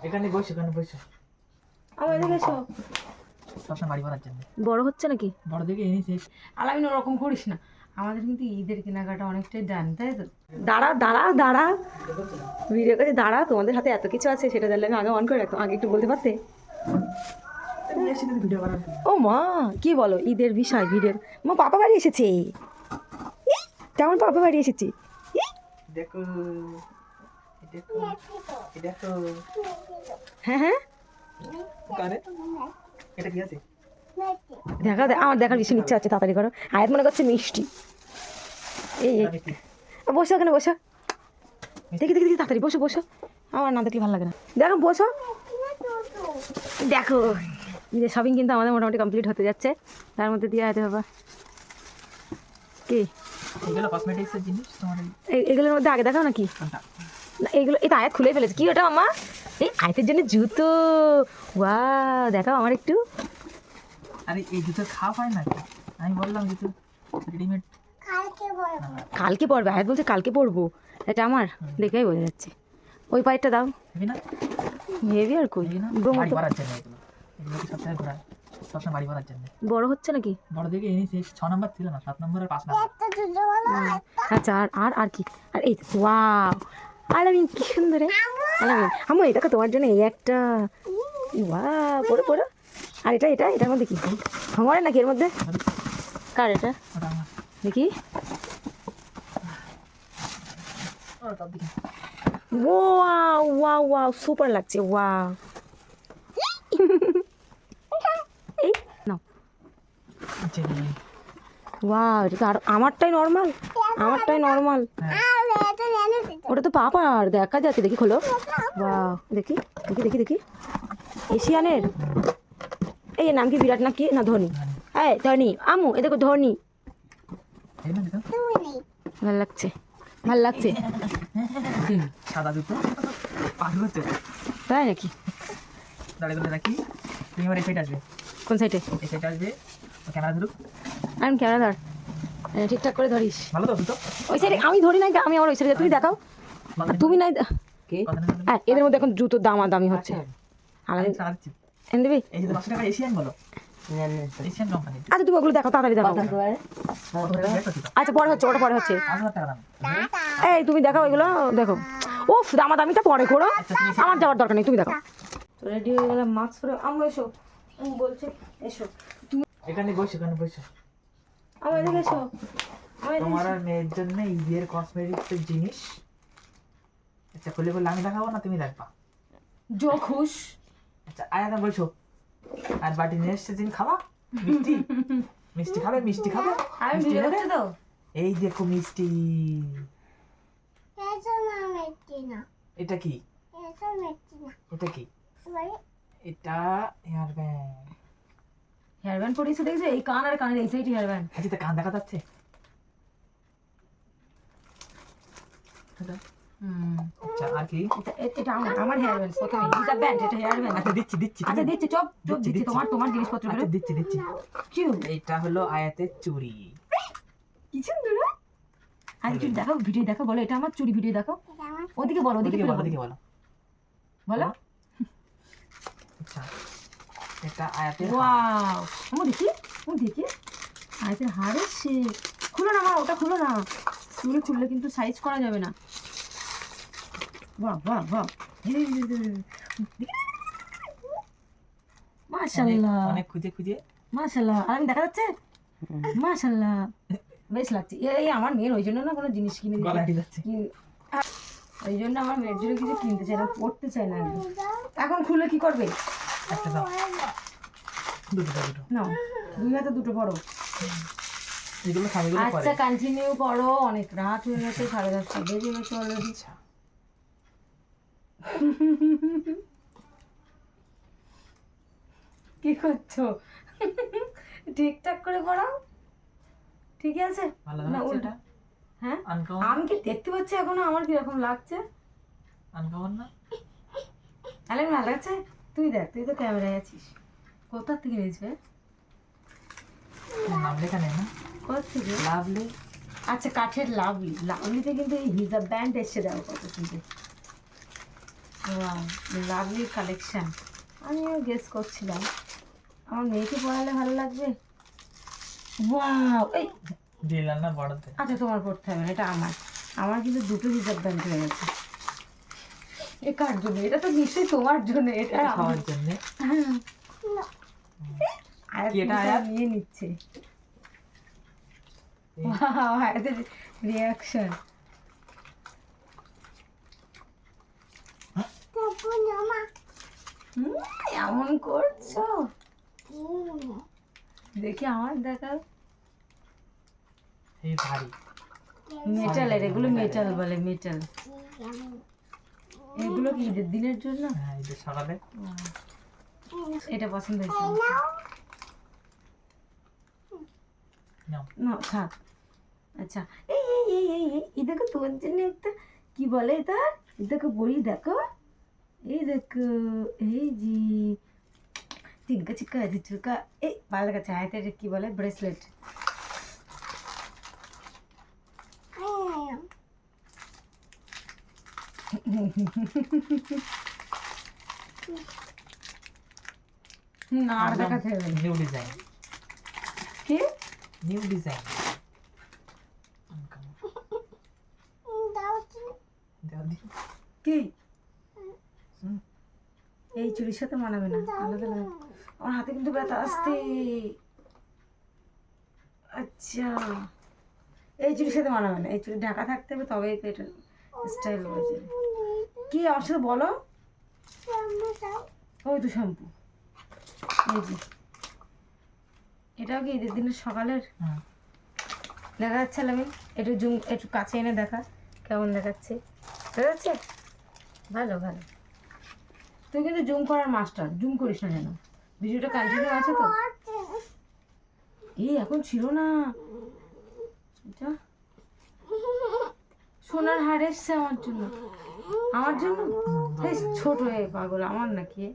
এখানে বসে আমার এদিকে এসো। সবসময় বাড়ি ভরার জন্য বড় হচ্ছে নাকি? বড় দেখে এনেছিস। আলামিন ওরকম করিস না, আমাদের কিন্তু ঈদের কেনাকাটা অনেকটাই ডান, তাই তো? দাঁড়া দাঁড়া দাঁড়া, ভিডিও করে দাঁড়া, তোমাদের হাতে এত কিছু আছে সেটা জানলে আমি আগে অন করে রাখতাম, আগে একটু বলতে পারতে? ভিডিও বানার ও মা, কি বলো ঈদের বিষয় ভিডিও? মা পাপা বাড়ি এসেছে, তেমন পাপা বাড়ি এসেছে। দেখো দেখো দেখো হ্যাঁ হ্যাঁ, কারে এটা কি আছে? দেখা আমার দেখার ভীষণ ইচ্ছা আছে, তাড়াতাড়ি করো। আয়াত মনে করছে মিষ্টি। এই বসো, ওখানে বসো, দেখি দেখি দেখি, তাড়াতাড়ি বসো বসো, আমার না দেখলে ভালো লাগে না। দেখো বসো, দেখো ঈদের শপিং কিন্তু আমাদের মোটামুটি কমপ্লিট হতে যাচ্ছে, তার মধ্যে দিয়ে আয়াতে বাবা কি এগুলো কসমেটিক্সের জিনিস তোমার এগুলোর মধ্যে আগে দেখাও নাকি? কোনটা? না এগুলো, এটা আয়াত খুলে ফেলেছে। কি ওটা মামা? এই আয়াতের জন্য জুতো, ওয়াও দেখাও আমার একটু। আরে এই জুতো খাওয়া হয় না, আমি বললাম জুতো রেডিমেড কালকে পরবে, আয়াত বলছে কালকে পরবো, এটা আমার দেখেই বোঝা যাচ্ছে। ওই পায়েরটা দাও, হেবি না? হেভি আর কই, হেবি না? বাড়ি ভরার জন্য এগুলো কি সবসময় ঘোরায়, সবসময় বাড়ি ভরার জন্য। বড় হচ্ছে নাকি? বড় দেখে এনেছিস। 6 নাম্বার ছিল না, 7 নাম্বার আর 5 নাম্বার। আচ্ছা আর আর আর কি? আর এই ওয়াও, আলামিন কি সুন্দর রে আলামিন। আম্মু এই দেখো তোমার জন্য এই একটা, ওয়াও পড়ো পড়ো। আর এটা এটা এটার মধ্যে কি আমারে নাকি? এর মধ্যে কার এটা ওটা আমার। দেখি। ওটা দেখি। ওয়াও ওয়াও ওয়াও, সুপার লাগছে, ওয়াও। এই নাও, ওয়াও, এটা তো আর আমারটাই নর্মাল, আমারটাই নর্মাল, ওটা তো পাপার দেখা যাচ্ছে। দেখি খোলো, ওয়াও, দেখি দেখি দেখি দেখি, এশিয়ানের। এই এর নাম কি? বিরাট না কি না ধোনি? হ্যাঁ ধোনি। আম্মু এ দেখো ধোনি, ভাল লাগছে, ভাল লাগছে। সাদা জুতো পাগল হচ্ছে তাই নাকি? দাঁড়িয়ে করে রাখি। তুমি আমার এই সাইড আসবে, কোন সাইডে? এই সাইড আসবে, ক্যামেরা ধরুক। আমি ক্যামেরা ধর, ঠিকঠাক করে ধরিস। ভালো তো জুতো? ওই সাইডে আমি ধরি নাই, আমি আমার ওই সাইডে, তুমি দেখাও। তুমি নাই হ্যাঁ, এদের মধ্যে এখন জুতো দামাদামি হচ্ছে। আলামিন এনে দিবি? এই যে 500 টাকা এশিয়ান বলো, এশিয়ান কোম্পানি। আচ্ছা তুমি ওগুলো দেখো, তাড়াতাড়ি দেখাও। আচ্ছা পরে হচ্ছে, ওটা পরে হচ্ছে। 5000 টাকা দাম। এই তুমি দেখাও এগুলো, দেখো। ও দামাদামিটা পরে করো, আমার যাওয়ার দরকার নেই, তুমি দেখো। রেডি হয়ে গেলাম, মাস্ক পরে। আম্মু এসো, আম্মু বলছে এসো। এখানে বসে আমার এদিকে এসো। তোমার আর মেয়ের জন্য ঈদের কসমেটিক্সের জিনিস। আচ্ছা খুলে আমি দেখাবো না, তুমি দেখবা জো খুশ। আচ্ছা আয়ানা বলছো, আর বাটি নিয়ে এসছে জিনিস খাবা, মিষ্টি মিষ্টি খাবে, মিষ্টি খাবে। আমি মিষ্টি ভিডিও নেবে? করতে দাও। এই দেখো মিষ্টি। এটা কি? এটা কি? এটা হেয়ার ব্যান্ড। হেয়ার ব্যান্ড পরিয়েছে দেখছো? এই কান আর কানের এই সাইডে হেয়ার ব্যান্ড। আচ্ছা তা কান দেখা যাচ্ছে? আচ্ছা আর কি? এটা আমার হেয়ার ব্যান্ড, প্রথমে এটা ব্যান্ড, এটা হেয়ার ব্যান্ড। আচ্ছা দিচ্ছি আচ্ছা দিচ্ছি, চপ চপ দিচ্ছি, তোমার জিনিসপত্র আচ্ছা দিচ্ছি কি এইটা হলো আয়াতের চুড়ি। কি সুন্দর। আর একটু দেখো, ভিডিও দেখো, বলো এটা আমার চুরি, ভিডিও দেখো। ওদিকে বলো, ওদিকে বলো, বলো, ওদিকে বলো। বলো। আচ্ছা এটা আয়াতের হার। ওয়াও, আমি দেখি, আমি দেখি আয়াতের হার এসছে। খুলো না মা, ওটা খুলো না, চুরি খুললে কিন্তু সাইজ করা যাবে না। বাহ বাহ বাহ, মাশাআল্লাহ অনেক খুঁজে খুঁজে। মাশাআল্লাহ, আর আমি দেখা যাচ্ছে, মাশাআল্লাহ বেশ লাগছে। এই আমার মেয়ের ওই জন্য না কোনো জিনিস কিনে গলা আটকে যাচ্ছে। ওই জন্য আমার মেয়ের জন্য কিছু কিনতে চাই না, পড়তে চাই না। এখন খুলে কি করবে? একটা দাও, দুটো না, দুই হাতে দুটো পড়ো। এগুলো খামিগুলো পরে। আচ্ছা কন্টিনিউ করো, অনেক রাত হয়ে গেছে, 10:30 বেজে গেছে অলরেডি। কি করছো? ঠিকঠাক করে পড়াও, ঠিক আছে? ভালো না লাগছে উল্টা। এটা? হ্যাঁ আনকমন। আমি কি দেখতে পাচ্ছি এখনো আমার কিরকম লাগছে? আনকমন না? আরে ভালো লাগছে? তুই দেখ, তুই তো ক্যামেরায় আছিস। কোথা থেকে নিয়েছে? নাম লেখা নেই না? কোথা থেকে? লাভলি। আচ্ছা কাঠের লাভলি, লাভলিতে কিন্তু এই হিজাব ব্যান্ড এসছে, দেখো কত সুন্দর। Lovely collection. আমিও গেস করছিলাম আমার মেয়েকে পড়ালে ভালো লাগবে। ওয়াও, এই দিলাম না বড়তে। আচ্ছা তোমার পড়তে হবে না, এটা আমার। আমার কিন্তু দুটো হিজাব ব্যান্ড হয়ে গেছে। এ কার জন্য? এটা তো নিশ্চয়ই তোমার জন্য। এটা এটা সবার জন্য। কি এটা আয়াত? নিয়ে নিচ্ছে। আয়াতের রিয়াকশন। এমন করছো, দেখি আমার দেখাও। এই ভারী মেটালের, এগুলো মেটাল বলে, মেটাল। এগুলো কি ঈদের দিনের জন্য? হ্যাঁ, এই যে সকালে এটা পছন্দ হয়েছে নাও। না, থাক। আচ্ছা, এই এই এই এই এই, এই দেখো তোমার জন্য একটা, কি বলে এটা, এই দেখো বড়ি, দেখো এই দেখো, এই জি চিক্কা চিক্কা চিক্কা। এই ভালো লাগাচ্ছে। হাতের কি বলে, ব্রেসলেট। না আর দেখাতে হবে না। নিউ ডিজাইন, কি নিউ ডিজাইন। কি হুম। এই চুড়ির সাথে মানাবে না, আলাদা লাগে। আমার হাতে কিন্তু ব্যথা আসতে। আচ্ছা, এই চুড়ির সাথে মানাবে না, এই চুড়ি ঢাকা থাকতে হবে, তবেই তো এটা স্টাইল হয়ে যাবে। কি আমার সাথে বলো? ওই তো শ্যাম্পু। এই যে এটাও কি ঈদের দিনের সকালের? হুম। দেখা যাচ্ছে আমি একটু জুম, একটু কাছে এনে দেখা কেমন দেখাচ্ছে। দেখা যাচ্ছে? ভালো ভালো। তুই কিন্তু জুম করার মাস্টার, জুম করিস না যেন। ভিডিওটা কন্টিনিউ আছে তো? এই এখন ছিল না এটা। সোনার হার এসছে আমার জন্য। আমার জন্য? এই ছোট এ পাগল, আমার নাকি এ?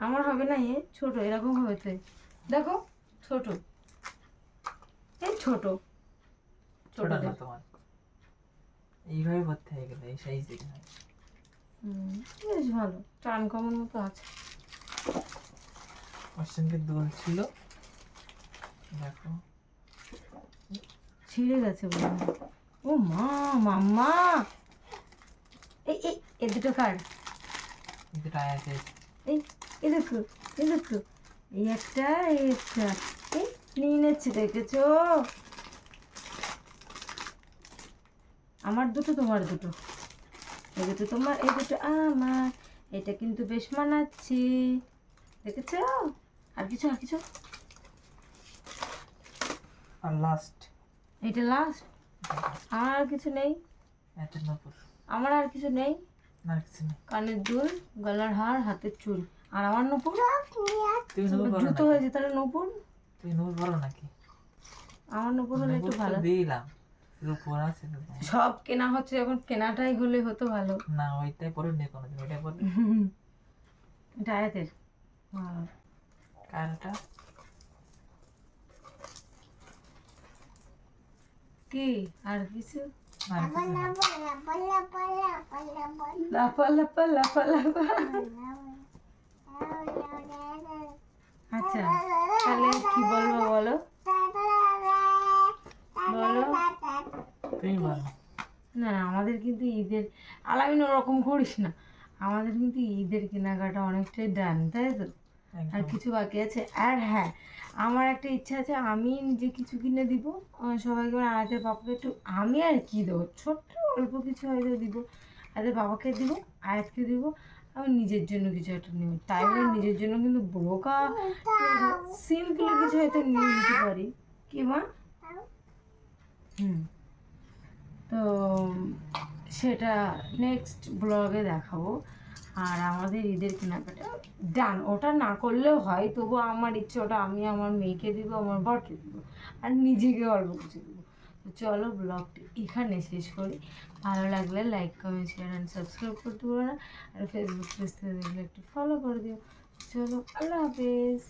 আমার হবে না, এ ছোট, এরকম হবে তো। দেখো ছোট, এই ছোট ছোট না তোমার, এইভাবে ভর্তি হয়ে গেল, এই সাইজ দেখে। বেশ ভালো, টান কমন মতো আছে। ওর সঙ্গে দোল ছিল, দেখো ছিঁড়ে গেছে বলে। ও মা, মাম্মা, এই এই এ দুটো কার? এই দুটো আয়াতের। এই এই দেখো, এই দেখো, এই একটা, এই একটা, এই নিয়ে নিচ্ছে, দেখেছো? আমার দুটো, তোমার দুটো। এই দুটো তোমার, এই দুটো আমার। এটা কিন্তু বেশ মানাচ্ছে, দেখেছো? আর কিছু, আর কিছু? আর লাস্ট, এটা লাস্ট? আর কিছু নেই আয়াতের নপুর। আমার, আর কিছু নেই। না কিছু নেই। কানের দুল, গলার হার, হাতের চুল। আর আমার নূপুর? তুমি নূপুর বলো জুতো নাকি? হয়েছে তাহলে নূপুর? তুমি নূপুর বলো নাকি? আমার নূপুর হলে একটু নূপুর তো ভালো। দিলাম, নূপুর আছে তো তোমার। সব কেনা হচ্ছে যখন, কেনাটাই হলে হতো ভালো। না ওইটাই পরে নিয়ে কোনোদিন, ওইটাই পরে। এটা আয়াতের। কারটা কি আর কিছু? আর কিছু না। লাফা লাফা লাফা লাফা। আচ্ছা, তাহলে কি বলবো বলো? বলো। তুমি বলো। না না, আমাদের কিন্তু ঈদের, আলামিন ওরকম করিস না। আমাদের কিন্তু ঈদের কেনাকাটা অনেকটাই ডান, তাই তো? আর একদম। কিছু বাকি আছে। আর হ্যাঁ, আমার একটা ইচ্ছা আছে, আমি নিজে কিছু কিনে দিব সবাইকে, মানে আয়াতের পাপাকে একটু। আমি আর কি দেবো, ছোট্ট অল্প কিছু হয়তো দিব, আয়াতের বাবাকে দিব, আয়াতকে দিব। আমি নিজের জন্য কিছু একটা নিব, তাই বলে নিজের জন্য কিন্তু ব্রোকা সিম্পল কিছু হয়তো নিয়ে নিতে পারি। কি মা? তো সেটা নেক্সট ব্লগে দেখাবো। আর আমাদের ঈদের কেনাকাটা ডান, ওটা না করলেও হয়, তবু আমার ইচ্ছে ওটা আমি আমার মেয়েকে দিব, আমার বরকে দিব, আর নিজেকে অল্প কিছু দেবো। তো চলো ব্লগটি এখানে শেষ করি। ভালো লাগলে like, comment, share and subscribe করতে পারো না। আর ফেসবুক পেজ থেকে দেখলে একটু ফলো করে দিও। চলো, আল্লাহ হাফেজ।